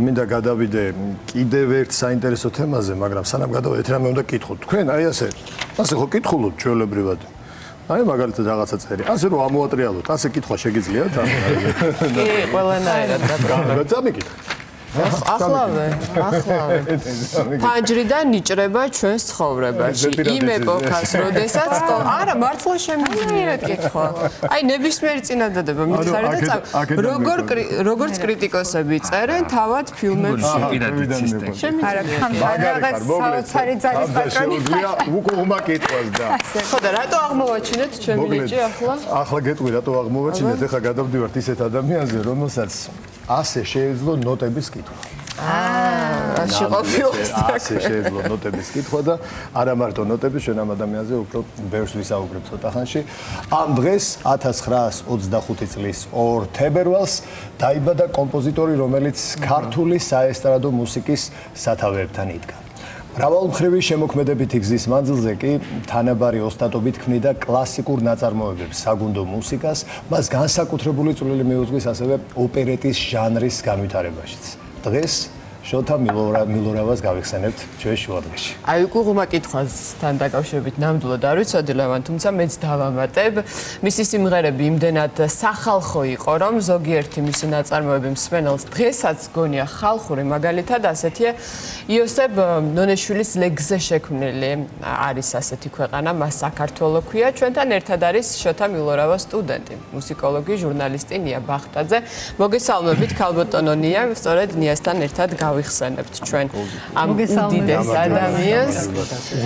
მინდა გადავიდე კიდევ ერთ საინტერესო თემაზე, მაგრამ სანამ გადავიდეთ, რამე უნდა გკითხოთ. თქვენ აი ასე ხო კითხულობთ ჩვეულებრივად. აი მაგალითად რაღაცა წერი. ასე რომ ამოატრიალოთ, ასე კითხვა შეგიძლიათ? კი, ყველანაირად რა წამიკითხეთ. ახლავე. ფანჯრიდან იჭრება ჩვენს ცხოვრებაში. იმ ეპოქას, როდესაც არა, მართლა შემიძლია კითხვა. აი, ნებისმიერი წინადადება მითხარით და როგორც კრიტიკოსები წერენ თავად ფილმებში. არა, რაღაც საოცარი ძალის პატრონი. უკუღმა კითხვას და. ხო და რატო აღმოვაჩინეთ ჩემი ნიჭი ახლა? ახლა გეტყვი რატო აღმოვაჩინეთ, ეხლა გადავდივართ ისეთ ადამიანზე, რომელსაც ასე შეეძლო ნოტების კითხვა. ასე ყოფილს. ასე შეეძლო ნოტების კითხვა და არა მარტო ნოტების, ჩვენ ამ ადამიანზე უფრო ბევრს ვისაუბრებთ ცოტა ხანში. ამ დღეს 1925 წლის 2 თებერვალს დაიბადა კომპოზიტორი, რომელიც ქართული საესტრადო მუსიკის სათავეებთან იდგა. მრავალმხრივი შემოქმედებითი გზის მანძილზე კი თანაბარი ოსტატობით ქმნიდა კლასიკურ ნაწარმოებებს, საგუნდო მუსიკას, მას განსაკუთრებული წვლილი მიუძღვის ასევე ოპერეტის ჟანრის განვითარებაშიც. დღეს შოთა მილორავას გავიხსენებთ ჩვენ შუადღეში. აი უკუღმა კითხვასთან დაკავშირებით ნამდვილად არ ვიცოდი ლევან, თუმცა მეც დავამატებ. მისი სიმღერები იმდენად სახალხო იყო, რომ ზოგიერთი მისი ნაწარმოები მსმენელს დღესაც გონია ხალხური, მაგალითად ასეთია იოსებ ნონეშვილის ლეგზე შექმნილი არის ასეთი ქვეყანა, მას საქართველო ქვია, ჩვენთან ერთად არის შოთა მილორავას სტუდენტი, მუსიკოლოგი, ჟურნალისტი ნია ბახტაძე. მოგესალმებით ქალბატონო ნია, სწორედ ნიასთან ერთად ვიხსენებთ ჩვენ ამ უდიდეს ადამიანს.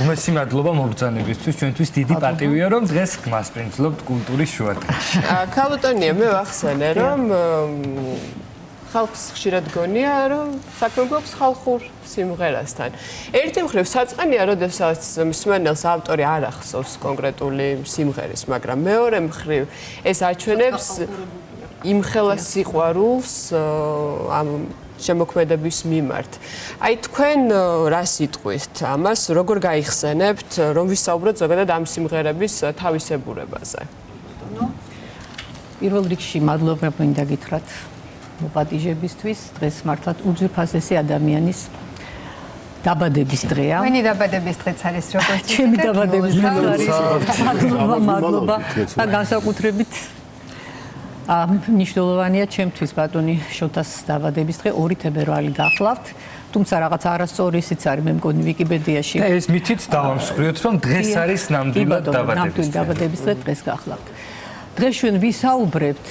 უმეტესი მადლობა მოგზაურობისთვის, ჩვენთვის დიდი პატივია, რომ დღეს გმასპინძლობთ კულტურის შუადღეში. ქალბატონია, მე ვახსენე, რომ ხალხს ხშირად გონია, რომ საქმე გვაქვს ხალხურ სიმღერასთან. ერთი მხრივ საწყენია, როდესაც მსმენელს ავტორი არ ახსოვს კონკრეტული სიმღერის, მაგრამ მეორე მხრივ ეს აჩვენებს იმხელა სიყვარულს ამ შემოქმედების მიმართ. აი თქვენ რას იტყვით ამას, როგორ გაიხსენებთ, რომ ვისაუბროთ ზოგადად ამ სიმღერების თავისებურებაზე? პირველ რიგში მადლობა მინდა გითხრათ მოპატიჟებისთვის. დღეს მართლაც უძვირფასესი ადამიანის დაბადების დღეა. მენი დაბადების დღეც არის როგორც ჩემი დაბადების დღე არის. მადლობა და განსაკუთრებით მნიშვნელოვანია ჩემთვის ბატონი შოთას დაბადების დღე 2 თებერვალი გახლავთ. თუმცა რაღაც არასწორი ისიც არის, მე მგონი ვიკიპედიაში. და ეს მითიც დავამსხვრიოთ, რომ დღეს არის ნამდვილად დაბადების დღე, დღეს გახლავთ. დღეს ჩვენ ვისაუბრებთ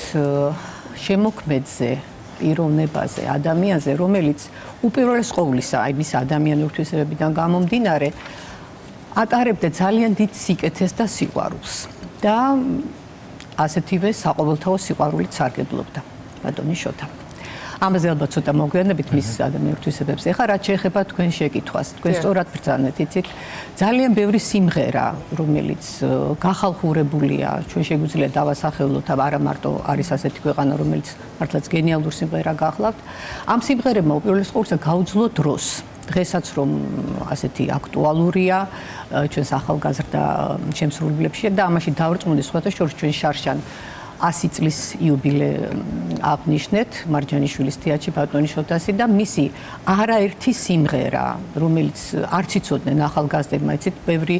შემოქმედზე, პიროვნებაზე, ადამიანზე, რომელიც უპირველეს ყოვლისა, აი მის ადამიანურ თვისებებიდან გამომდინარე, ატარებდა ძალიან დიდ სიკეთეს და სიყვარულს. და ასეთივე საყოველთაო სიყვარულით სარგებლობდა ბატონი შოთა. ამაზე ალბათ ცოტა მოგვიანებით მის ადამიანურ თვისებებს. ეხლა რაც შეეხება თქვენ შეკითხვას, თქვენ სწორად ბრძანეთ, იცით, ძალიან ბევრი სიმღერა, რომელიც გახალხურებულია, ჩვენ შეგვიძლია დავასახელოთ, არა მარტო არის ასეთი ქვეყანა, რომელიც მართლაც გენიალურ სიმღერა გახლავთ. ამ სიმღერებმა უპირველეს ყოვლისა გაუძლო დროს. დღესაც რომ ასეთი აქტუალურია ჩვენს ახალგაზრდა შემსრულებლებში და ამაში დავრწმუნდი სხვათა შორის ჩვენ შარშან 100 წლის იუბილე აღნიშნეთ მარჯანიშვილის თეატრში ბატონი შოთასი და მისი არაერთი სიმღერა, რომელიც არც იცოდნენ ახალგაზრდებმა, იცით, ბევრი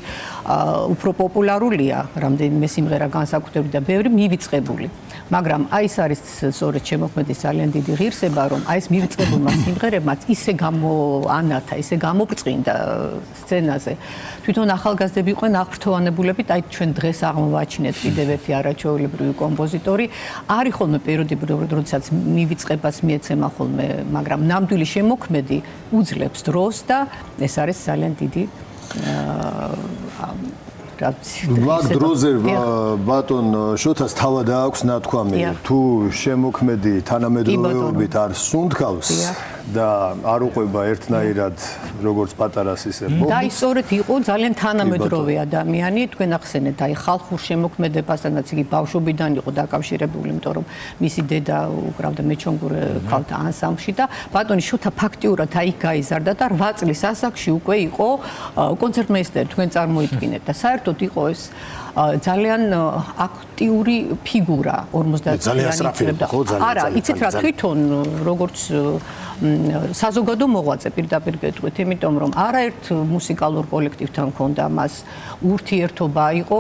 უფრო პოპულარულია, რამდენიმე სიმღერა განსაკუთრებით და ბევრი მივიწყებული. მაგრამ აი ეს არის სწორედ შემოქმედის ძალიან დიდი ღირსება, რომ აი ეს მივიწყებულმა სიმღერებმაც ისე გამოანათა, ისე გამობრწყინდა სცენაზე. თვითონ ახალგაზრდები იყვნენ აღფრთოვანებულებით, აი ჩვენ დღეს აღმოვაჩინეთ კიდევ ერთი არაჩვეულებრივი კომპოზიტორი. არის ხოლმე პერიოდები, როდესაც მივიწყებას მიეცემა ხოლმე, მაგრამ ნამდვილი შემოქმედი უძლებს დროს და ეს არის ძალიან დიდი ვარ დროზე ბატონ შოთას თავად აქვს ნათქვამი, თუ შემოქმედი თანამედროვეობით არ სუნთქავს და არ უყვება ერთნაირად როგორც პატარას ისე ბობს. და ისწორედ იყო ძალიან თანამედროვე ადამიანი, თქვენ ახსენეთ, აი ხალხურ შემოქმედებასთანაც იგი ბავშვობიდან იყო დაკავშირებული, იმიტომ რომ მისი დედა უკრავდა მეჩონგურე ქალთა ანსამბლში და ბატონი შოთა ფაქტიურად აი გაიზარდა და 8 წლის ასაკში უკვე იყო კონცერტმეისტერი, თქვენ წარმოიდგინეთ და საერთოდ იყო ეს ძალიან აქტიური ფიგურა 50-იანი წლებში. არა, იცით რა თვითონ როგორც საზოგადო მოღვაწე პირდაპირ გეტყვით, იმიტომ რომ არაერთ მუსიკალურ კოლექტივთან ჰქონდა მას ურთიერთობა, იყო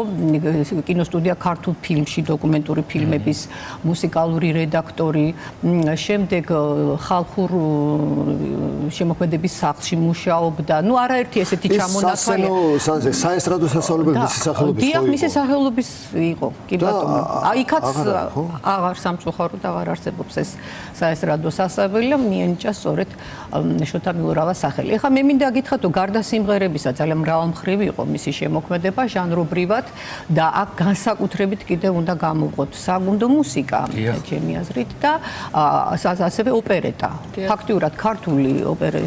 კინოსტუდია ქართულ ფილმში დოკუმენტური ფილმების მუსიკალური რედაქტორი, შემდეგ ხალხურ შემოქმედების სახლში მუშაობდა. ნუ არაერთი ესეთი ჩამონათვალი. საესტრადო სასწავლებელი მისი სახელობის იყო. მისი სახელობის იყო. კი ბატონო. იქაც აღარ სამწუხაროდ აღარ არსებობს ეს საესტრადო სასწავლებელი, მიენიჭა სწორედ შოთა მილურავას სახელი. ეხლა მე მინდა გითხრათ, გარდა სიმღერებისა ძალიან მრავალმხრივი იყო მისი შემოქმედება ჟანრობრივად და აქ განსაკუთრებით კიდევ უნდა გამოვყოთ საგუნდო მუსიკა, ჩემი აზრით და ასევე ოპერეტა. ფაქტიურად ქართული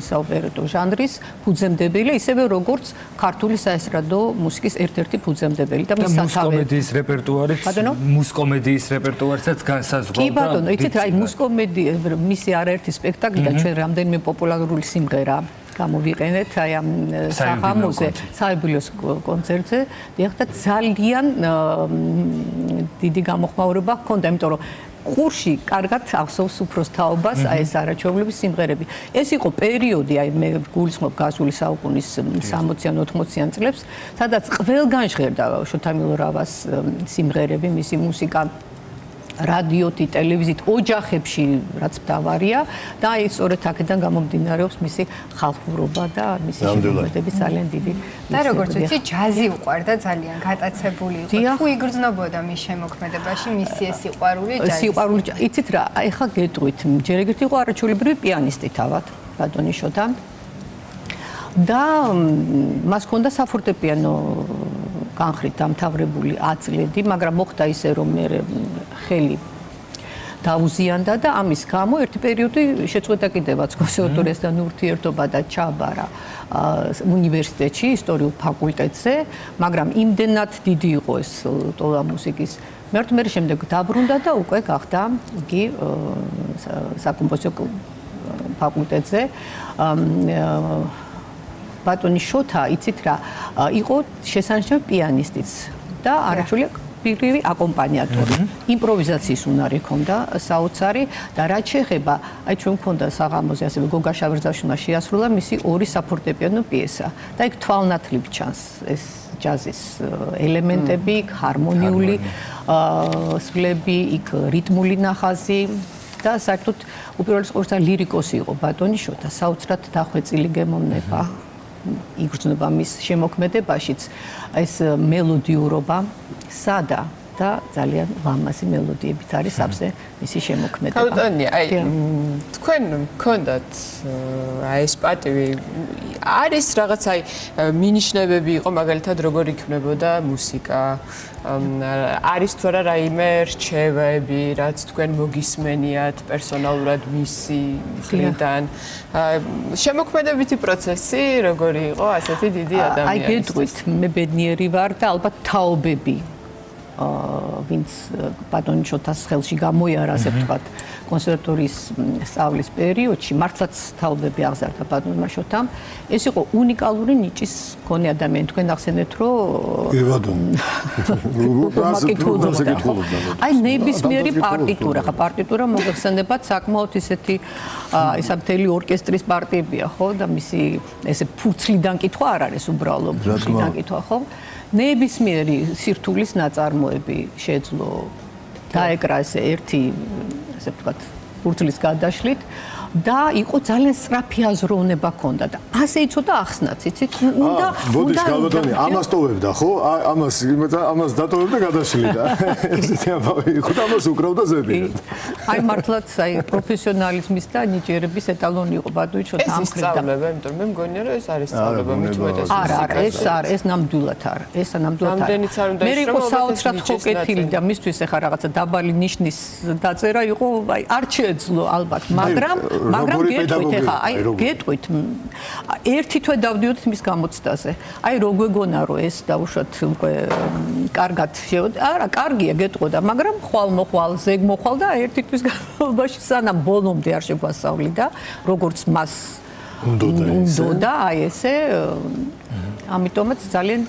საოპერეტო ჟანრის ფუძემდებელი, ისევე როგორც ქართული საესტრადო მუსიკის ერთ-ერთი ფუძემდებელი და მის მუსკომედიის რეპერტუარიც, მუსკომედიის რეპერტუარიცაც განსაზღვრავდა. კი ბატონო, იცით რა, მუსკომედია მისი არაერთი სპექტაკლი და ჩვენ რამდენიმე პოპულარული სიმღერა გამოვიყენეთ აი ამ სახამოზე, საიუბილეო კონცერტზე. და ძალიან დიდი გამოხმაურება ჰქონდა, იმიტომ რომ ხურში კარგად ახსოვს უფროს თაობას აი ეს არაჩვეულების სიმღერები. ეს იყო პერიოდი, აი მე გულისხმობ გასული საუკუნის 60-იან 80-იან წლებს, სადაც ყველგან ჟღერდა შოთა მილურავას სიმღერები, მისი მუსიკა რადიოთი, ტელევიზიით, ოჯახებში რაც მთავარია და აი სწორედ აქედან გამომდინარეობს მისი ხალხურობა და მისი შემოქმედების ძალიან დიდი. და როგორც ვიცი, ჯაზი უყვარდა ძალიან, გატაცებული იყო. თუ იგრძნობოდა მის შემოქმედებაში მისი ეს სიყვარული ჯაზის. სიყვარული, იცით რა, ეხლა გეტყვით, ჯერ ეგრეთი იყო არაჩვეულებრივი პიანისტი თავად, ბატონი შოთა. და მას ჰქონდა საფორტეპიანო განხრით დამთავრებული აწლედი, მაგრამ მოხდა ისე, რომ მე ხელი დაუზიანდა და ამის გამო ერთი პერიოდი შეწყვეტა კიდევაც კონსერვატორიასთან ურთიერთობა და ჩააბარა უნივერსიტეტში, ისტორიულ ფაკულტეტზე, მაგრამ იმდენად დიდი იყო ეს ტოლა მუსიკის. მე შემდეგ დაბრუნდა და უკვე გახდა იგი საკომპოზიციო ფაკულტეტზე. ბატონი შოთა, იცით რა, იყო შესანიშნავი პიანისტიც და არაჩვეული პირივი აკომპანიატორი. იმპროვიზაციის უნარი ჰქონდა საოცარი და რაც შეეხება, აი ჩვენ მქონდა საღამოზე ასევე გოგა შავერძაშვილმა შეასრულა მისი ორი საფორტეპიანო პიესა და იქ თვალნათლივ ჩანს ეს ჯაზის ელემენტები, ჰარმონიული სვლები, იქ რიტმული ნახაზი და საერთოდ უპირველეს ყოვლისა ლირიკოსი იყო ბატონი შოთა, საოცრად დახვეწილი გემოვნება. იგრძნობა მის შემოქმედებაშიც ეს მელოდიურობა, სადა და ძალიან ლამაზი მელოდიებით არის აბზე მისი შემოქმედება. ბატონი, აი თქვენ მქონდათ აი ეს პატივი არის რაღაც აი მინიშნებები იყო მაგალითად როგორ იქნებოდა მუსიკა არის თუ არა რაიმე რჩევები რაც თქვენ მოგისმენიათ პერსონალურად მისი მხრიდან შემოქმედებითი პროცესი როგორი იყო ასეთი დიდი ადამიანის აი გეტყვით მე ბედნიერი ვარ და ალბათ თაობები ვინც ბატონი შოთას ხელში გამოიარა ასე ვთქვათ კონსერვატორიის სწავლის პერიოდში მართლაც თაობები აღზარდა ბატონმა შოთამ ეს იყო უნიკალური ნიჭის მქონე ადამიანი თქვენ ახსენეთ რომ აი ნებისმიერი პარტიტურა ხა პარტიტურა მოგეხსენებათ საკმაოდ ისეთი ისა მთელი ორკესტრის პარტიებია ხო და მისი ესე ფურცლიდან კითხვა არ არის უბრალოდ ფურცლიდან კითხვა ხო ნებისმიერი სირთულის ნაწარმოები შეძლო დაეკრა ესე ერთი ასე ვთქვათ ფურცლის გადაშლით და იყო ძალიან სწრაფი აზროვნება ჰქონდა და ასე იცოდა ახსნაც იცით უნდა ბოდიშკალბატონი ამას ტოვებდა ხო ამას დატოვებდა გადაშლიდა ესეთი ამბავი იყო და ამას უკრავდა ზებინად აი მართლაც აი პროფესიონალიზმის და ნიჭიერების ეტალონი იყო ბატონი შოთა ამ მხრიდან ეს სწავლება იმიტომ მე მგონია რომ ეს არის სწავლება მithumetes არა ეს ნამდვილად არა ეს ნამდვილად არა მე იყო საოცრად ხოკეთილი და მისთვის ეხა რაღაცა დაბალი ნიშნის დაწერა იყო აი არ შეეძლო ალბათ მაგრამ გეტყვით ეხა აი გეტყვით ერთი თვე დავდიოდით მის გამოცდაზე აი რო გვეგონა რომ ეს დაუშვათ უკვე კარგად არა კარგია გეტყოდა მაგრამ ხვალ-მოხვალ ზეგ-მოხვალ და ერთი თვის განმავლობაში სანამ ბოლომდე არ შეგვასწავლიდა როგორც მას უნდა აი ესე ამიტომაც ძალიან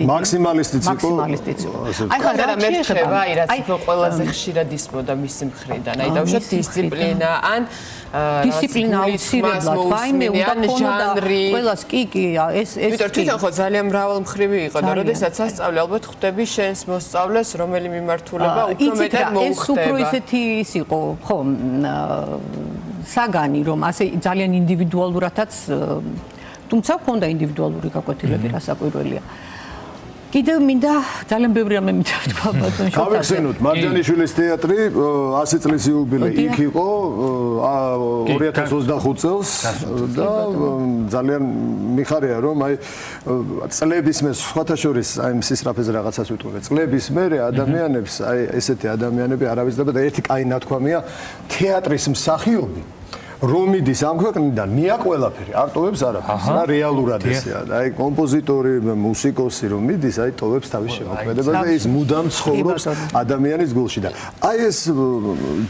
მაქსიმალისტიც იყო. მაქსიმალისტიც იყო. აი ხა რა მერჩება, აი რაც უფრო ყველაზე ხშირად ისმოდა მისი მხრიდან. აი დავუშვათ დისციპლინა ან დისციპლინა აუცილებლად, ვაიმე უნდა ქონოდა ყველას კი ეს თვითონ ხო ძალიან მრავალმხრივი იყო და როდესაც ასწავლე ალბათ ხვდები შენს მოსწავლეს რომელი მიმართულება უფრო მეტად მოუხდება. ეს უფრო ისეთი ის იყო, ხო, საგანი რომ ასე ძალიან ინდივიდუალურადაც თუმცა ქონდა ინდივიდუალური გაკვეთილები, რასაკვირველია. კიდევ მინდა ძალიან ბევრი რამე მინდა ვთქვა ბატონ შოთაზე. გავიხსენოთ, მარჯანიშვილის თეატრი 100 წლის იუბილე იქ იყო 2025 წელს და ძალიან მიხარია რომ აი წლების მე სხვათა შორის აი მის რაფეზე რაღაცას ვიტყოდე. წლების მე ადამიანებს აი ესეთი ადამიანები არავისდება და ერთი კაი ნათქვამია თეატრის მსახიობი რომ მიდის ამ ქვეყნიდან ნია ყველაფერი არ ტოვებს არაფერს რა რეალურად ესეა და აი კომპოზიტორი მუსიკოსი რომ მიდის აი ტოვებს თავის შემოქმედებას და ის მუდამ ცხოვრობს ადამიანის გულში და აი ეს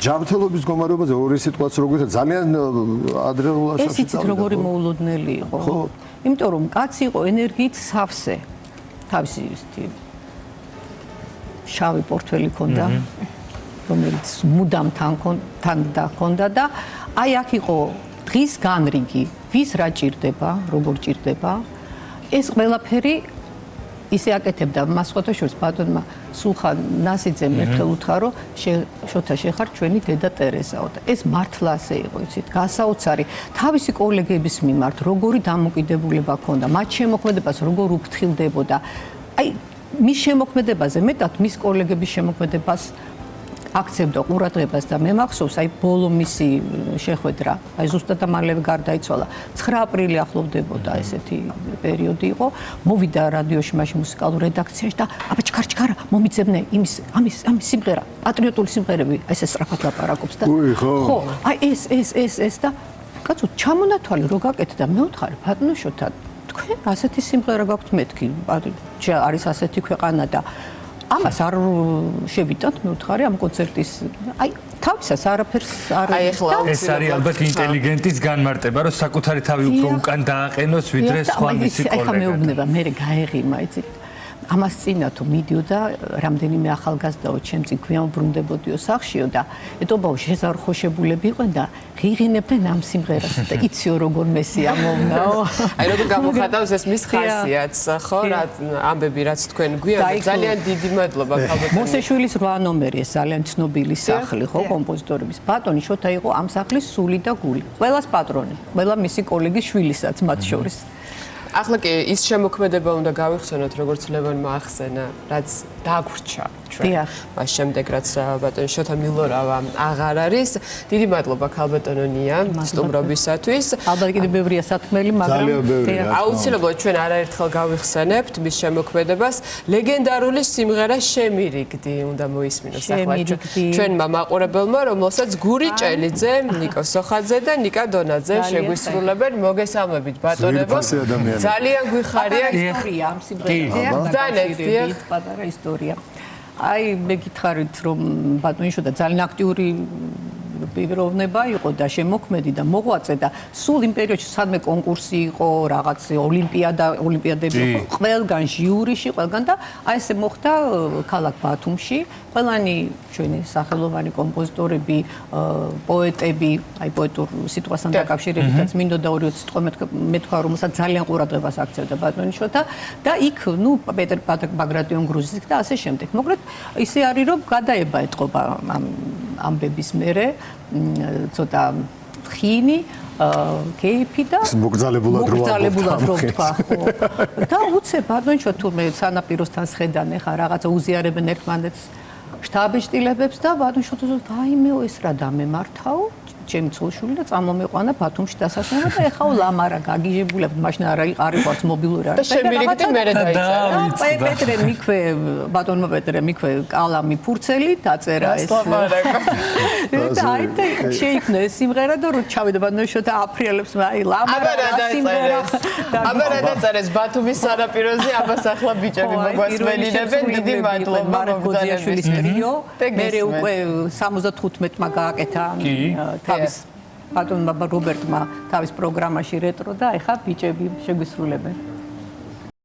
ჯანმრთელობის მდგომარეობაზე ორი სიტყვაც როგორ ძალიან ადრეულ ასაკში ეს იცით როგორი მოულოდნელი იყო იმიტომ რომ კაცი იყო ენერგიით სავსე თავისი შავი პორტფელი ჰქონდა რომელიც მუდამ თან დახონდა და აი აქ იყო დღის განრიგი, ვის რა ჭირდება, როგორ ჭირდება. ეს ყველაფერი ისე აკეთებდა მას სხვათა შორის ბატონმა სულხან ნასიძემ ერთხელ უთხრა რომ შოთა შეხარ ჩვენი დედა ტერეზაო და ეს მართლა ასე იყო, იცით, გასაოცარი თავისი კოლეგების მიმართ როგორი დამოკიდებულება ჰქონდა, მათ შემოქმედებას როგორ უფრთხილდებოდა. აი მის შემოქმედებაზე მეტად მის კოლეგების შემოქმედებას აქცევდა ყურადღებას და მე მახსოვს აი ბოლო მისი შეხვედრა აი ზუსტად მალევე გარდაიცვალა 9 აპრილი ახლოვდებოდა ესეთი პერიოდი იყო მოვიდა რადიოში მაშინ მუსიკალურ რედაქციაში და აბა ჩქარა მომიძებნე ამის სიმღერა პატრიოტული სიმღერები ესე სწრაფად ლაპარაკობს და ხო აი ეს და კაცო ჩამონათვალე რო გაკეთე და მე ვთხარი ბატონო შოთა თქვენ ასეთი სიმღერა გაქვთ მეთქი არის ასეთი ქვეყანა და ამას არ შევიტანთ მე ვთხარი ამ კონცერტის აი თავისას არაფერს არ აი ახლა ეს არის ალბათ ინტელიგენტის განმარტება რომ საკუთარი თავი უფრო უკან დააყენოს ვიდრე სხვა მისი კოლეგა ახლა მეუბნება მე გაეღიმა იცით ამას წინათო მიდიოდა რამდენიმე ახალგაზრდაო ჩემს გვიან ბრუნდებოდიო სახშიო და ეტობაო შეზარხოშებულები იყვენ და ღიღინებდნენ ამ სიმღერას და იციო როგორ მესია მომნაო აი როგორ გამოხატავს ეს მის ხასიათს ხო რა ამბები რაც თქვენ გვიან ძალიან დიდი მადლობა ხალხო მოსეშვილის 8 ნომერი ეს ძალიან ცნობილი სახლი ხო კომპოზიტორების ბატონი შოთა იყო ამ სახლის სული და გული ყველას პატრონი ყველა მისი კოლეგის შვილისაც მათ შორის ახლა კი ის შემოქმედება უნდა გავიხსენოთ როგორც ლევონმა ახსენა რაც დაგვრჩა ჩვენ მას შემდეგ რაც ბატონი შოთა მილორავა აღარ არის დიდი მადლობა ქალბატონონია სტუმრობისათვის ალბათ კიდევ ბევრია სათქმელი მაგრამ აუცილებლად ჩვენ არაერთხელ გავიხსენებთ მის შემოქმედებას ლეგენდარული სიმღერა შემირიგდი უნდა მოისმინოს ახლა ჩვენმა მაყურებელმა რომელსაც გური ჭელიძე ნიკო სოხაძე და ნიკა დონაძე შეგვისრულებენ მოგესალმებით ბატონებო ძალიან გვიხარია ისტორია ამ სიმღერას პატარა ისტორია აი მე გითხარით რომ ბატონი შოთა ძალიან აქტიური პიროვნება იყო და შემოქმედი და მოღვაწე და სულ იმ პერიოდში სადმე კონკურსი იყო რაღაც ოლიმპიადები იყო ყველგან ჟიურიში ყველგან და აი ესე მოხდა ქალაქ ბათუმში ყველანი ჩვენი სახელოვანი კომპოზიტორები პოეტები აი პოეტურ სიტყვასთან დაკავშირებითაც მინდოდა 2 სიტყვა მეთქვა რომელსაც ძალიან ყურადღებას აქცევდა ბატონი შოთა და იქ ნუ პეტერ ბაგრატიონ გრუზის და ასე შემდეგ მოკლედ ისე არის რომ გადაება ეთყობა ამბების მერე ცოტა ხინი კეიფი და მოგძალებულად რო ვთქვა ხო და უცებ ბატონშო თურმე სანაპიროსთან შედან ეხა რაღაცა უზიარებენ ერთმანეთს შტაბიშტილებებს და ბატონშო თუ ვაიმეო ეს რა დამემართაო ჩემი ცოლშვილი და წამომეყვანა ბათუმში დასასვენა და ეხა ლამარა გაგიჟებულებთ მაშინ არ იყარიყავთ მობილური არ და შემირიგდი მერე დაიწერა პეტრე მიქვე ბატონმა პეტრე მიქვე კალამი ფურცელი დაწერა ეს და აი და შეიქმნა ეს სიმღერა და რო ჩავიდა ბატონშო და აფრიალებს აი ლამარა სიმღერა აბა რა დაწერეს ბათუმის სანაპიროზე აბას ახლა ბიჭები მოგვასმენინებენ დიდი მადლობა მოგზალიაშვილის ტრიო მერე უკვე 75-მა გააკეთა ბატონმა რობერტმა თავის პროგრამაში რეტრო და ეხა ბიჭები შეგვისრულებენ